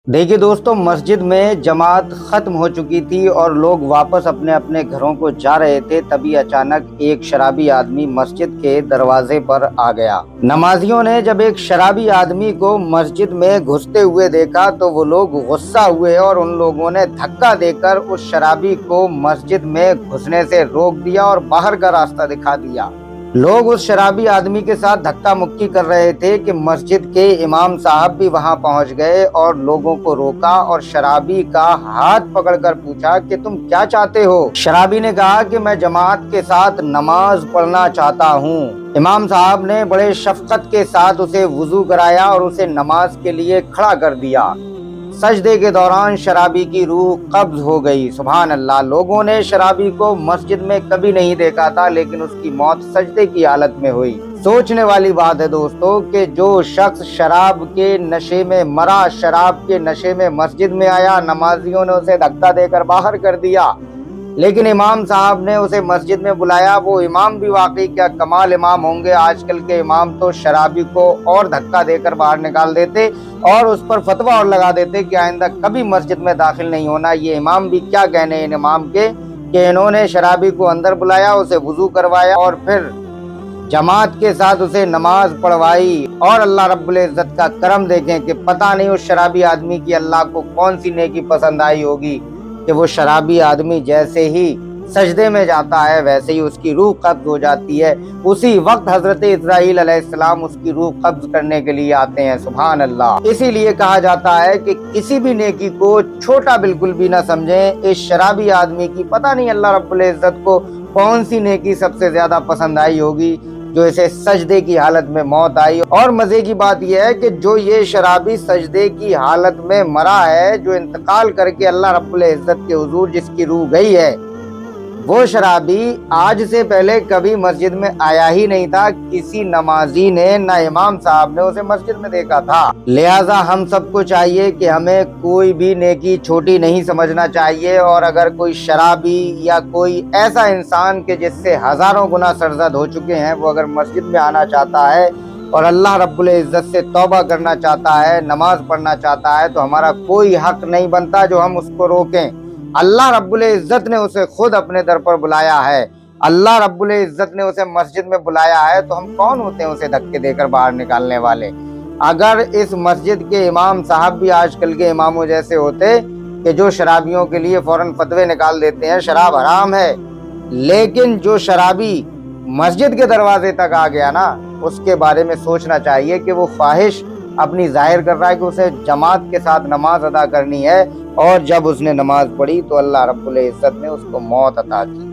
देखिए दोस्तों, मस्जिद में जमात खत्म हो चुकी थी और लोग वापस अपने अपने घरों को जा रहे थे। तभी अचानक एक शराबी आदमी मस्जिद के दरवाजे पर आ गया। नमाजियों ने जब एक शराबी आदमी को मस्जिद में घुसते हुए देखा तो वो लोग गुस्सा हुए और उन लोगों ने धक्का देकर उस शराबी को मस्जिद में घुसने से रोक दिया और बाहर का रास्ता दिखा दिया। लोग उस शराबी आदमी के साथ धक्का मुक्की कर रहे थे कि मस्जिद के इमाम साहब भी वहां पहुंच गए और लोगों को रोका और शराबी का हाथ पकड़कर पूछा कि तुम क्या चाहते हो। शराबी ने कहा कि मैं जमात के साथ नमाज पढ़ना चाहता हूँ। इमाम साहब ने बड़े शफकत के साथ उसे वुजू कराया और उसे नमाज के लिए खड़ा कर दिया। सजदे के दौरान शराबी की रूह कब्ज हो गई। सुभान अल्लाह। लोगों ने शराबी को मस्जिद में कभी नहीं देखा था, लेकिन उसकी मौत सजदे की हालत में हुई। सोचने वाली बात है दोस्तों कि जो शख्स शराब के नशे में मरा, शराब के नशे में मस्जिद में आया, नमाजियों ने उसे धक्का देकर बाहर कर दिया, लेकिन इमाम साहब ने उसे मस्जिद में बुलाया। वो इमाम भी वाकई क्या कमाल इमाम होंगे। आजकल के इमाम तो शराबी को और धक्का देकर बाहर निकाल देते और उस पर फतवा और लगा देते कि आइंदा कभी मस्जिद में दाखिल नहीं होना। ये इमाम भी क्या कहने इन इमाम के कि इन्होंने शराबी को अंदर बुलाया, उसे वुजू करवाया और फिर जमात के साथ उसे नमाज पढ़वाई। और अल्लाह रब्बुल इज्जत का करम देखें कि पता नहीं उस शराबी आदमी की अल्लाह को कौन सी नेकी पसंद आई होगी कि वो शराबी आदमी जैसे ही सजदे में जाता है वैसे ही उसकी रूह कब्ज हो जाती है। उसी वक्त हजरत इस्राईल अलैहिस्सलाम उसकी रूह कब्ज करने के लिए आते हैं। सुभान अल्लाह। इसीलिए कहा जाता है कि किसी भी नेकी को छोटा बिल्कुल भी ना समझें। इस शराबी आदमी की पता नहीं अल्लाह रब्बुल इज्जत को कौन सी नेकी सबसे ज्यादा पसंद आई होगी जो इसे सजदे की हालत में मौत आई। और मजे की बात यह है कि जो ये शराबी सजदे की हालत में मरा है, जो इंतकाल करके अल्लाह रब्बुल इज्जत के हुजूर जिसकी रूह गई है, वो शराबी आज से पहले कभी मस्जिद में आया ही नहीं था। किसी नमाजी ने ना इमाम साहब ने उसे मस्जिद में देखा था। लिहाजा हम सबको चाहिए कि हमें कोई भी नेकी छोटी नहीं समझना चाहिए। और अगर कोई शराबी या कोई ऐसा इंसान के जिससे हजारों गुना सरजद हो चुके हैं, वो अगर मस्जिद में आना चाहता है और अल्लाह रब्बुल इज्जत से तौबा करना चाहता है, नमाज पढ़ना चाहता है, तो हमारा कोई हक नहीं बनता जो हम उसको रोकें। अल्लाह रब्बुल इज्जत ने उसे खुद अपने दर पर बुलाया है। अल्लाह रब्बुल इज्जत ने उसे मस्जिद में बुलाया है, तो हम कौन होते हैं उसे धक्के देकर बाहर निकालने वाले। अगर इस मस्जिद के इमाम साहब भी आजकल के इमामों जैसे होते कि जो शराबियों के लिए फौरन फतवे निकाल देते हैं शराब हराम है, लेकिन जो शराबी मस्जिद के दरवाजे तक आ गया ना, उसके बारे में सोचना चाहिए कि वो ख्वाहिश अपनी जाहिर कर रहा है कि उसे जमात के साथ नमाज अदा करनी है। और जब उसने नमाज पढ़ी तो अल्लाह रब्बुल इज्जत ने उसको मौत अता की।